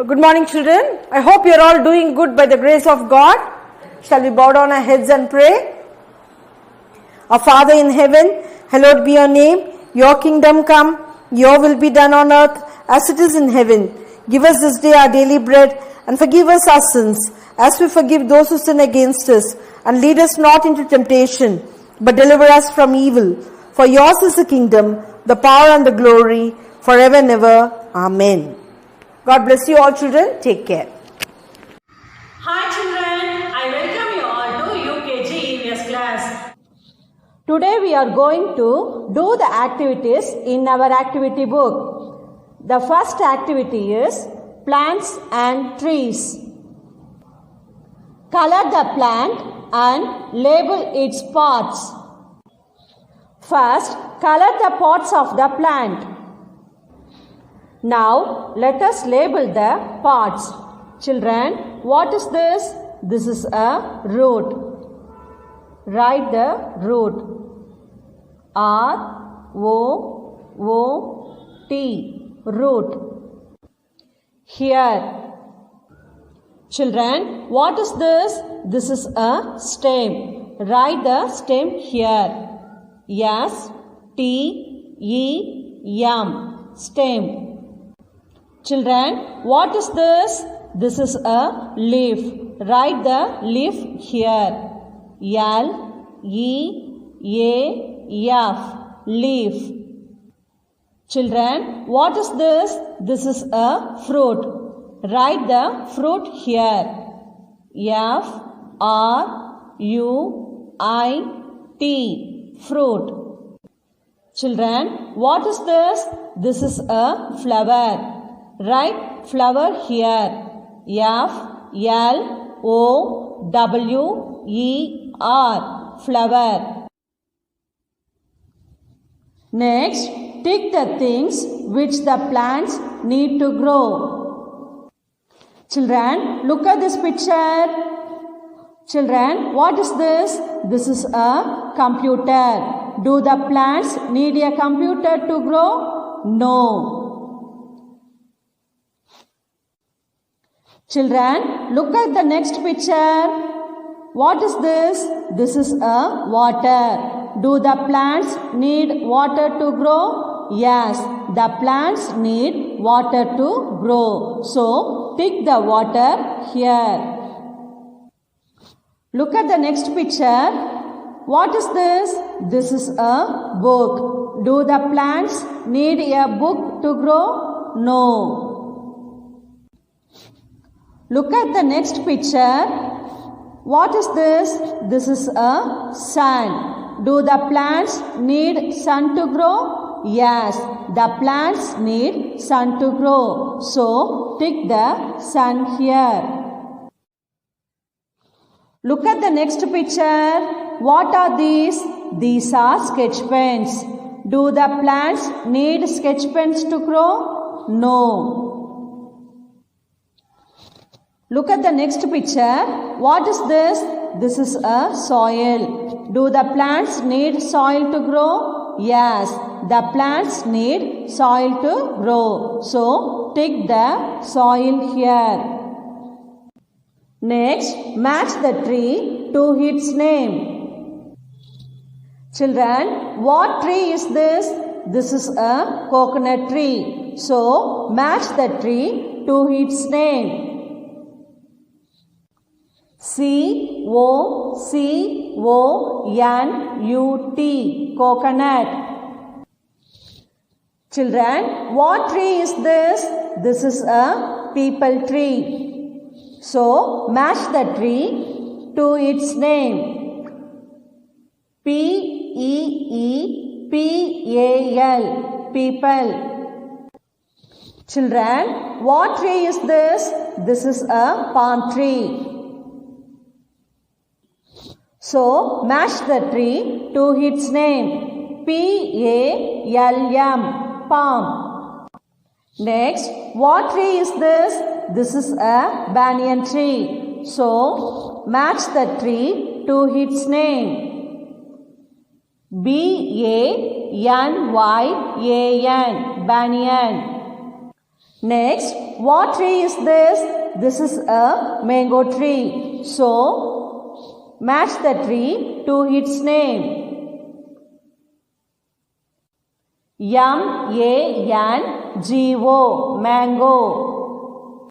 Good morning, children. I hope you are all doing good by the grace of God. Shall we bow down our heads and pray? Our Father in heaven, hallowed be your name. Your kingdom come. Your will be done on earth as it is in heaven. Give us this day our daily bread and forgive us our sins as we forgive those who sin against us. And lead us not into temptation, but deliver us from evil. For yours is the kingdom, the power and the glory, forever and ever. Amen. God bless you all, children. Take care. Hi children, I welcome you all to UKG EVS class. Today we are going to do the activities in our activity book. The first activity is plants and trees. Color the plant and label its parts. First, color the parts of the plant. Now, let us label the parts. Children, what is this? This is a root. Write the root. R-O-O-T. Root. Here. Children, what is this? This is a stem. Write the stem here. S-T-E-M. Stem. Children, what is this? This is a leaf. Write the leaf here. L-E-A-F. Leaf. Children, what is this? This is a fruit. Write the fruit here. F-R-U-I-T. Fruit. Children, what is this? This is a flower. Write flower here. F-L-O-W-E-R. Flower. Next, tick the things which the plants need to grow. Children, look at this picture. Children, what is this? This is a computer. Do the plants need a computer to grow? No. Children, look at the next picture. What is this? This is a water. Do the plants need water to grow? Yes, the plants need water to grow. So, tick the water here. Look at the next picture. What is this? This is a book. Do the plants need a book to grow? No. Look at the next picture. What is this? This is a sun. Do the plants need sun to grow? Yes, the plants need sun to grow. So, tick the sun here. Look at the next picture. What are these? These are sketch pens. Do the plants need sketch pens to grow? No. Look at the next picture. What is this? This is a soil. Do the plants need soil to grow? Yes, the plants need soil to grow. So, tick the soil here. Next, match the tree to its name. Children, what tree is this? This is a coconut tree. So, match the tree to its name. C-O-C-O-N-U-T. Coconut. Children, what tree is this? This is a peepal tree. So, match the tree to its name. P-E-E-P-A-L. Peepal. Children, what tree is this? This is a palm tree. So, match the tree to its name. P-A-L-M. Palm. Next, what tree is this? This is a banyan tree. So, match the tree to its name. B-A-N-Y-A-N. Banyan. Next, what tree is this? This is a mango tree. So, match the tree to its name. M-A-N-G-O, mango.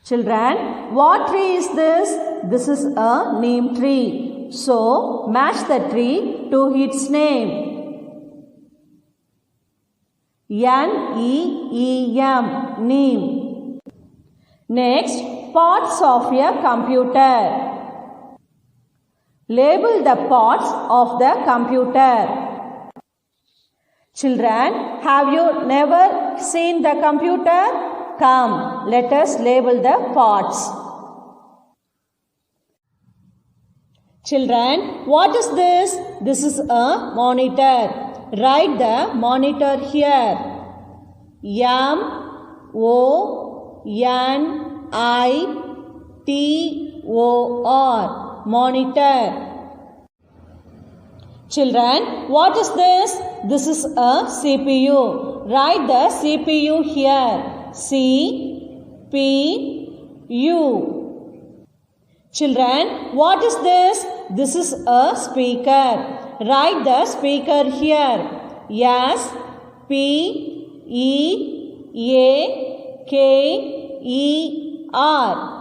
Children, what tree is this? This is a neem tree. So, match the tree to its name. N-E-E-M, neem. Next, parts of a computer. Label the parts of the computer. Children, have you never seen the computer? Come, let us label the parts. Children, what is this? This is a monitor. Write the monitor here. M-O-N-I-T-O-R, monitor. Children, what is this? This is a CPU. Write the CPU here. C-P-U. Children, what is this? This is a speaker. Write the speaker here. S-P-E-A-K-E-R,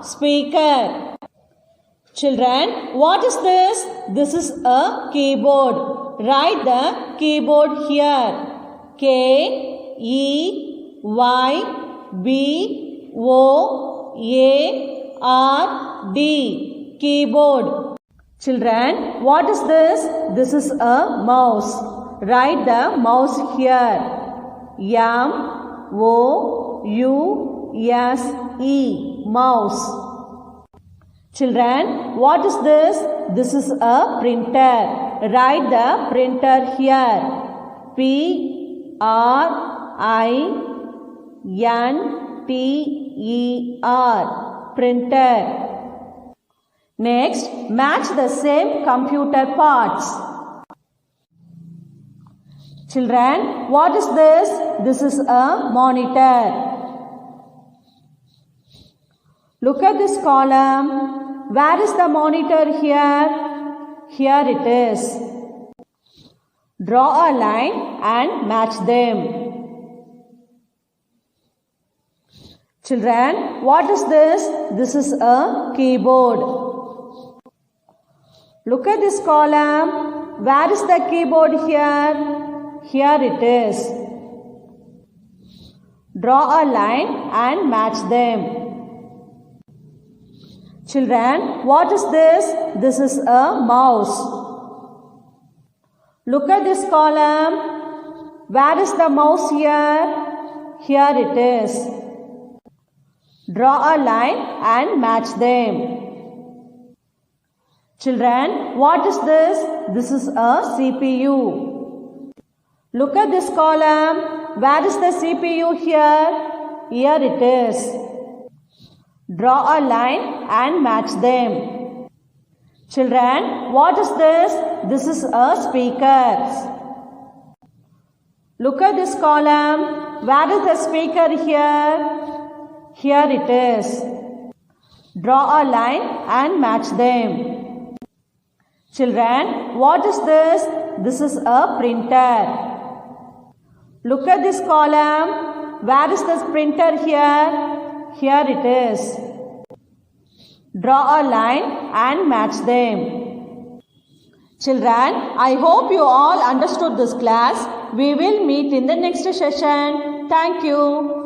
speaker. Children, what is this? This is a keyboard. Write the keyboard here. K-E-Y-B-O-A-R-D, keyboard. Children, what is this? This is a mouse. Write the mouse here. M-O-U-S-E, mouse. Children, what is this? This is a printer. Write the printer here. P-R-I-N-T-E-R, printer. Next, match the same computer parts. Children, what is this? This is a monitor. Look at this column. Where is the monitor here? Here it is. Draw a line and match them. Children, what is this? This is a keyboard. Look at this column. Where is the keyboard here? Here it is. Draw a line and match them. Children, what is this? This is a mouse. Look at this column. Where is the mouse here? Here it is. Draw a line and match them. Children, what is this? This is a CPU. Look at this column. Where is the CPU here? Here it is. Draw a line and match them. Children, what is this? This is a speaker. Look at this column. Where is the speaker here? Here it is. Draw a line and match them. Children, what is this? This is a printer. Look at this column. Where is the printer here? Here it is. Draw a line and match them. Children, I hope you all understood this class. We will meet in the next session. Thank you.